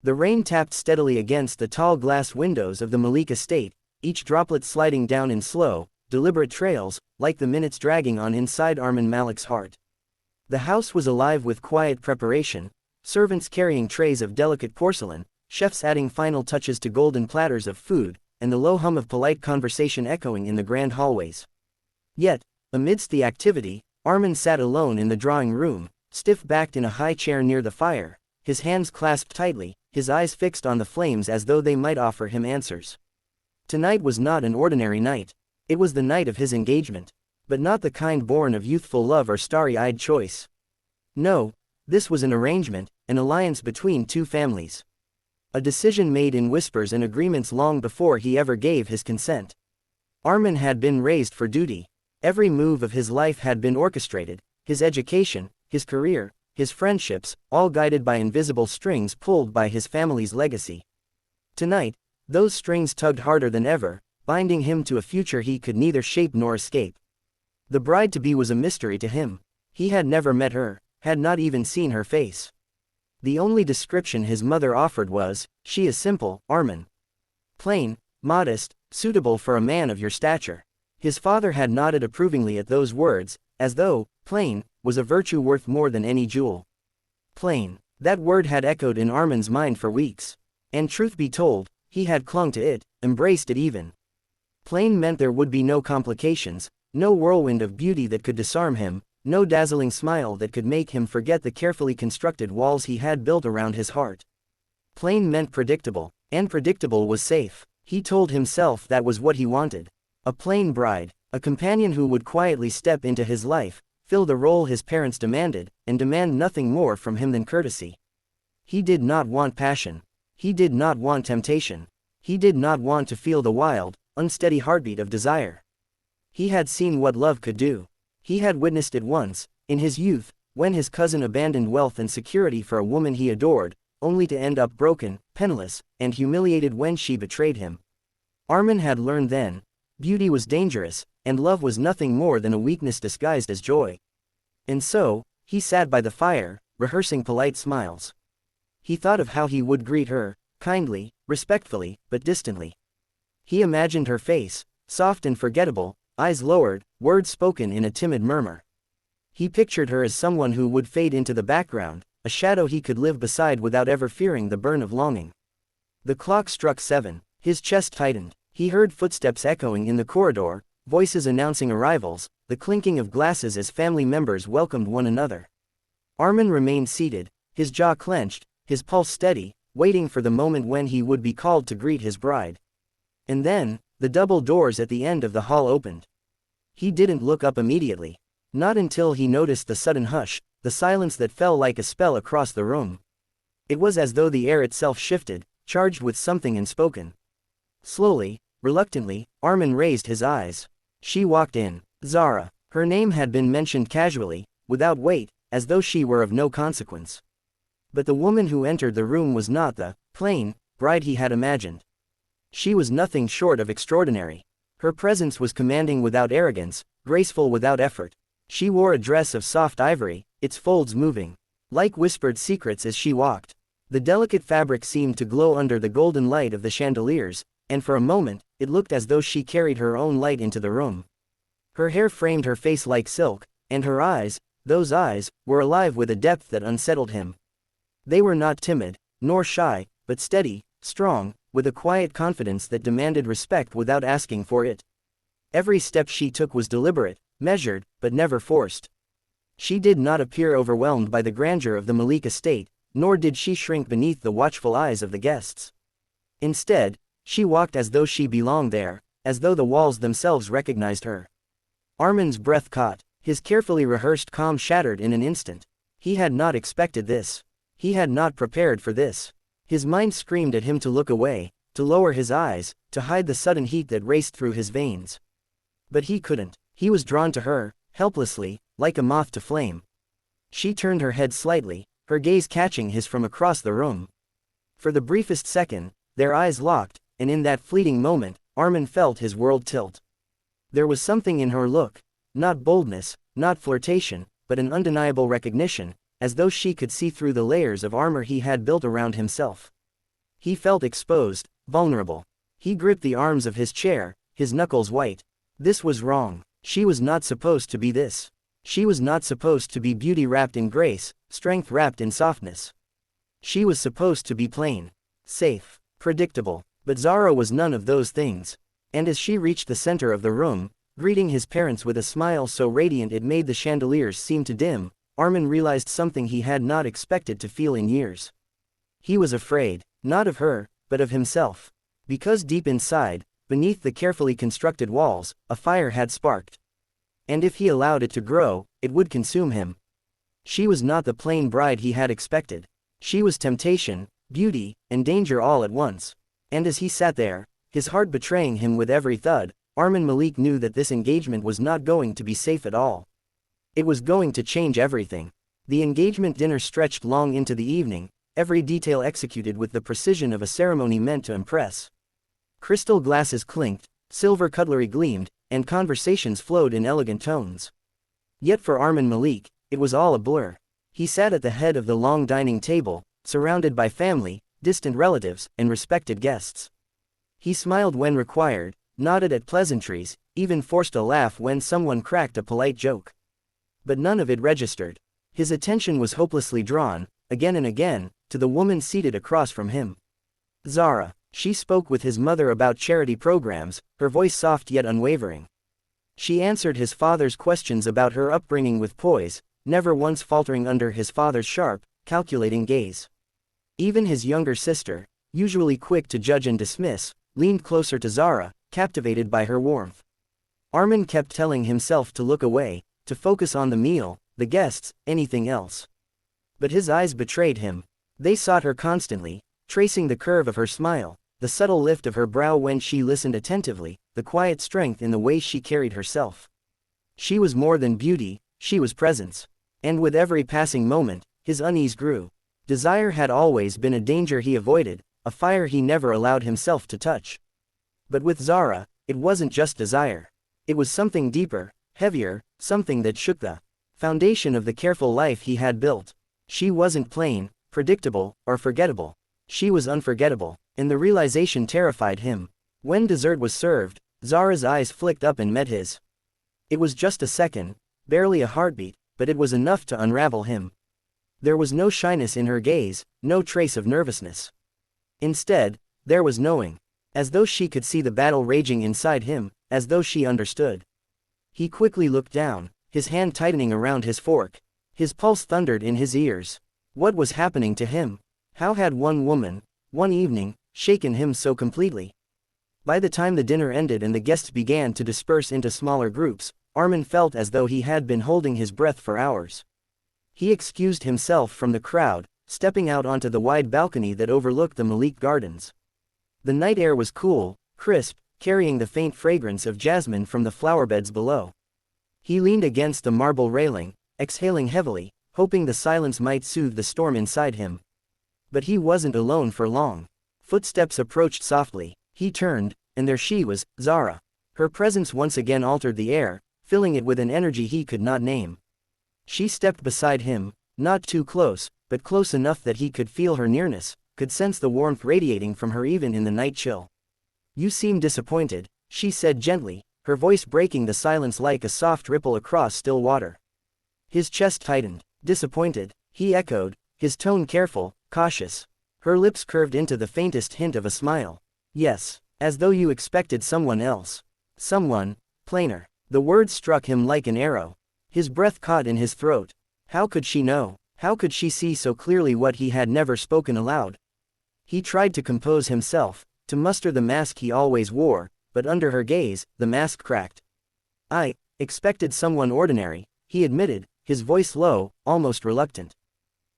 The rain tapped steadily against the tall glass windows of the Malik estate, each droplet sliding down in slow, deliberate trails, like the minutes dragging on inside Arman Malik's heart. The house was alive with quiet preparation, servants carrying trays of delicate porcelain, chefs adding final touches to golden platters of food, and the low hum of polite conversation echoing in the grand hallways. Yet, amidst the activity, Arman sat alone in the drawing room, stiff-backed in a high chair near the fire, his hands clasped tightly, his eyes fixed on the flames as though they might offer him answers. Tonight was not an ordinary night. It was the night of his engagement. But not the kind born of youthful love or starry-eyed choice. No, this was an arrangement, an alliance between two families. A decision made in whispers and agreements long before he ever gave his consent. Arman had been raised for duty. Every move of his life had been orchestrated, his education, his career, his friendships, all guided by invisible strings pulled by his family's legacy. Tonight, those strings tugged harder than ever, binding him to a future he could neither shape nor escape. The bride-to-be was a mystery to him. He had never met her, had not even seen her face. The only description his mother offered was, "She is simple, Arman. Plain, modest, suitable for a man of your stature." His father had nodded approvingly at those words, as though plain was a virtue worth more than any jewel. Plain. That word had echoed in Arman's mind for weeks. And truth be told, he had clung to it, embraced it even. Plain meant there would be no complications, no whirlwind of beauty that could disarm him, no dazzling smile that could make him forget the carefully constructed walls he had built around his heart. Plain meant predictable, and predictable was safe. He told himself that was what he wanted. A plain bride, a companion who would quietly step into his life, fill the role his parents demanded, and demand nothing more from him than courtesy. He did not want passion. He did not want temptation. He did not want to feel the wild, unsteady heartbeat of desire. He had seen what love could do. He had witnessed it once, in his youth, when his cousin abandoned wealth and security for a woman he adored, only to end up broken, penniless, and humiliated when she betrayed him. Arman had learned then, beauty was dangerous, and love was nothing more than a weakness disguised as joy. And so, he sat by the fire, rehearsing polite smiles. He thought of how he would greet her, kindly, respectfully, but distantly. He imagined her face, soft and forgettable, eyes lowered, words spoken in a timid murmur. He pictured her as someone who would fade into the background, a shadow he could live beside without ever fearing the burn of longing. The clock struck 7, his chest tightened. He heard footsteps echoing in the corridor, voices announcing arrivals, the clinking of glasses as family members welcomed one another. Arman remained seated, his jaw clenched, his pulse steady, waiting for the moment when he would be called to greet his bride. And then, the double doors at the end of the hall opened. He didn't look up immediately. Not until he noticed the sudden hush, the silence that fell like a spell across the room. It was as though the air itself shifted, charged with something unspoken. Slowly, reluctantly, Arman raised his eyes. She walked in. Zara. Her name had been mentioned casually, without weight, as though she were of no consequence. But the woman who entered the room was not the plain bride he had imagined. She was nothing short of extraordinary. Her presence was commanding without arrogance, graceful without effort. She wore a dress of soft ivory, its folds moving like whispered secrets as she walked. The delicate fabric seemed to glow under the golden light of the chandeliers, and for a moment, it looked as though she carried her own light into the room. Her hair framed her face like silk, and her eyes, those eyes, were alive with a depth that unsettled him. They were not timid, nor shy, but steady, strong, with a quiet confidence that demanded respect without asking for it. Every step she took was deliberate, measured, but never forced. She did not appear overwhelmed by the grandeur of the Malik estate, nor did she shrink beneath the watchful eyes of the guests. Instead, she walked as though she belonged there, as though the walls themselves recognized her. Arman's breath caught, his carefully rehearsed calm shattered in an instant. He had not expected this. He had not prepared for this. His mind screamed at him to look away, to lower his eyes, to hide the sudden heat that raced through his veins. But he couldn't. He was drawn to her, helplessly, like a moth to flame. She turned her head slightly, her gaze catching his from across the room. For the briefest second, their eyes locked, and in that fleeting moment, Arman felt his world tilt. There was something in her look, not boldness, not flirtation, but an undeniable recognition, as though she could see through the layers of armor he had built around himself. He felt exposed, vulnerable. He gripped the arms of his chair, his knuckles white. This was wrong. She was not supposed to be this. She was not supposed to be beauty wrapped in grace, strength wrapped in softness. She was supposed to be plain, safe, predictable. But Zara was none of those things. And as she reached the center of the room, greeting his parents with a smile so radiant it made the chandeliers seem to dim, Arman realized something he had not expected to feel in years. He was afraid, not of her, but of himself. Because deep inside, beneath the carefully constructed walls, a fire had sparked. And if he allowed it to grow, it would consume him. She was not the plain bride he had expected. She was temptation, beauty, and danger all at once. And as he sat there, his heart betraying him with every thud, Arman Malik knew that this engagement was not going to be safe at all. It was going to change everything. The engagement dinner stretched long into the evening, every detail executed with the precision of a ceremony meant to impress. Crystal glasses clinked, silver cutlery gleamed, and conversations flowed in elegant tones. Yet for Arman Malik, it was all a blur. He sat at the head of the long dining table, surrounded by family, distant relatives, and respected guests. He smiled when required, nodded at pleasantries, even forced a laugh when someone cracked a polite joke. But none of it registered. His attention was hopelessly drawn, again and again, to the woman seated across from him. Zara. She spoke with his mother about charity programs, her voice soft yet unwavering. She answered his father's questions about her upbringing with poise, never once faltering under his father's sharp, calculating gaze. Even his younger sister, usually quick to judge and dismiss, leaned closer to Zara, captivated by her warmth. Arman kept telling himself to look away, to focus on the meal, the guests, anything else. But his eyes betrayed him. They sought her constantly, tracing the curve of her smile, the subtle lift of her brow when she listened attentively, the quiet strength in the way she carried herself. She was more than beauty, she was presence. And with every passing moment, his unease grew. Desire had always been a danger he avoided, a fire he never allowed himself to touch. But with Zara, it wasn't just desire. It was something deeper, heavier, something that shook the foundation of the careful life he had built. She wasn't plain, predictable, or forgettable. She was unforgettable, and the realization terrified him. When dessert was served, Zara's eyes flicked up and met his. It was just a second, barely a heartbeat, but it was enough to unravel him. There was no shyness in her gaze, no trace of nervousness. Instead, there was knowing. As though she could see the battle raging inside him, as though she understood. He quickly looked down, his hand tightening around his fork. His pulse thundered in his ears. What was happening to him? How had one woman, one evening, shaken him so completely? By the time the dinner ended and the guests began to disperse into smaller groups, Arman felt as though he had been holding his breath for hours. He excused himself from the crowd, stepping out onto the wide balcony that overlooked the Malik Gardens. The night air was cool, crisp, carrying the faint fragrance of jasmine from the flowerbeds below. He leaned against the marble railing, exhaling heavily, hoping the silence might soothe the storm inside him. But he wasn't alone for long. Footsteps approached softly. He turned, and there she was, Zara. Her presence once again altered the air, filling it with an energy he could not name. She stepped beside him, not too close, but close enough that he could feel her nearness, could sense the warmth radiating from her even in the night chill. "You seem disappointed," she said gently, her voice breaking the silence like a soft ripple across still water. His chest tightened. "Disappointed," he echoed, his tone careful, cautious. Her lips curved into the faintest hint of a smile. "Yes, as though you expected someone else. Someone, plainer." The words struck him like an arrow. His breath caught in his throat. How could she know? How could she see so clearly what he had never spoken aloud? He tried to compose himself, to muster the mask he always wore, but under her gaze, the mask cracked. "I expected someone ordinary," he admitted, his voice low, almost reluctant.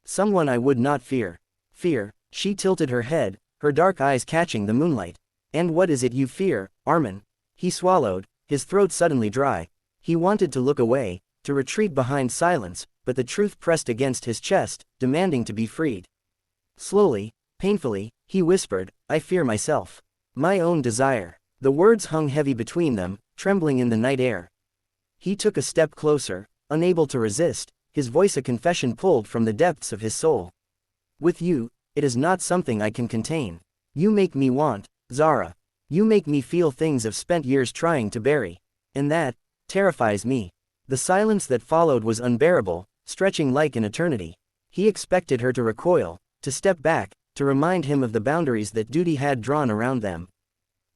"Someone I would not fear." "Fear?" She tilted her head, her dark eyes catching the moonlight. "And what is it you fear, Arman?" He swallowed, his throat suddenly dry. He wanted to look away, to retreat behind silence, but the truth pressed against his chest, demanding to be freed. Slowly, painfully, he whispered, "I fear myself. My own desire." The words hung heavy between them, trembling in the night air. He took a step closer, unable to resist, his voice a confession pulled from the depths of his soul. "With you, it is not something I can contain. You make me want, Zara. You make me feel things I've spent years trying to bury. And that terrifies me. The silence that followed was unbearable, stretching like an eternity. He expected her to recoil, to step back, to remind him of the boundaries that duty had drawn around them.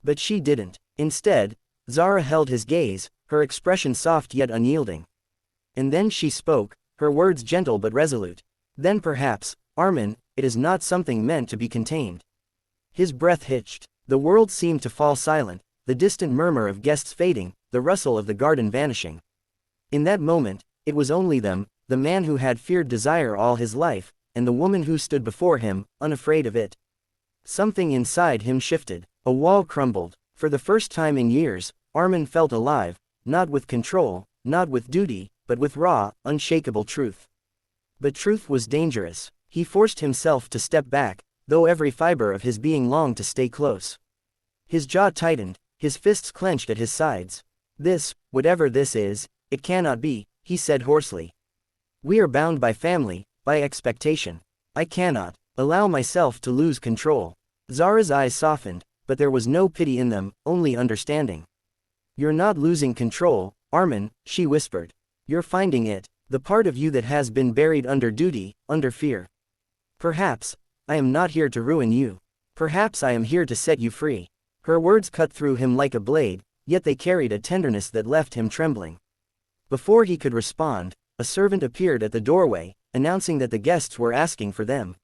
But she didn't. Instead, Zara held his gaze, her expression soft yet unyielding. And then she spoke, her words gentle but resolute. Then perhaps, Arman, it is not something meant to be contained. His breath hitched. The world seemed to fall silent, the distant murmur of guests fading, the rustle of the garden vanishing. In that moment, it was only them, the man who had feared desire all his life, and the woman who stood before him, unafraid of it. Something inside him shifted. A wall crumbled. For the first time in years, Arman felt alive, not with control, not with duty, but with raw, unshakable truth. But truth was dangerous. He forced himself to step back, though every fiber of his being longed to stay close. His jaw tightened, his fists clenched at his sides. This, whatever this is, it cannot be, he said hoarsely. We are bound by family, by expectation. I cannot allow myself to lose control. Zara's eyes softened, but there was no pity in them, only understanding. You're not losing control, Arman, she whispered. You're finding it, the part of you that has been buried under duty, under fear. Perhaps, I am not here to ruin you. Perhaps I am here to set you free. Her words cut through him like a blade, yet they carried a tenderness that left him trembling. Before he could respond, a servant appeared at the doorway, announcing that the guests were asking for them.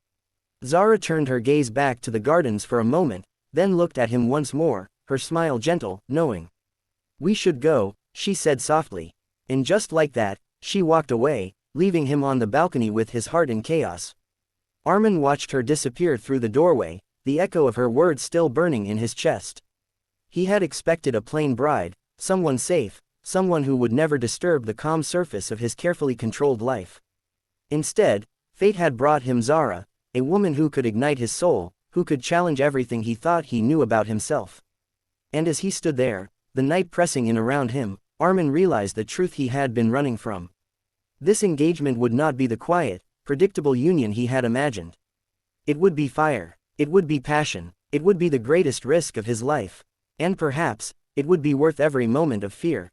Zara turned her gaze back to the gardens for a moment, then looked at him once more, her smile gentle, knowing. We should go, she said softly. And just like that, she walked away, leaving him on the balcony with his heart in chaos. Arman watched her disappear through the doorway, the echo of her words still burning in his chest. He had expected a plain bride, someone safe, someone who would never disturb the calm surface of his carefully controlled life. Instead, fate had brought him Zara, a woman who could ignite his soul, who could challenge everything he thought he knew about himself. And as he stood there, the night pressing in around him, Arman realized the truth he had been running from. This engagement would not be the quiet, predictable union he had imagined. It would be fire. It would be passion. It would be the greatest risk of his life. And perhaps, it would be worth every moment of fear.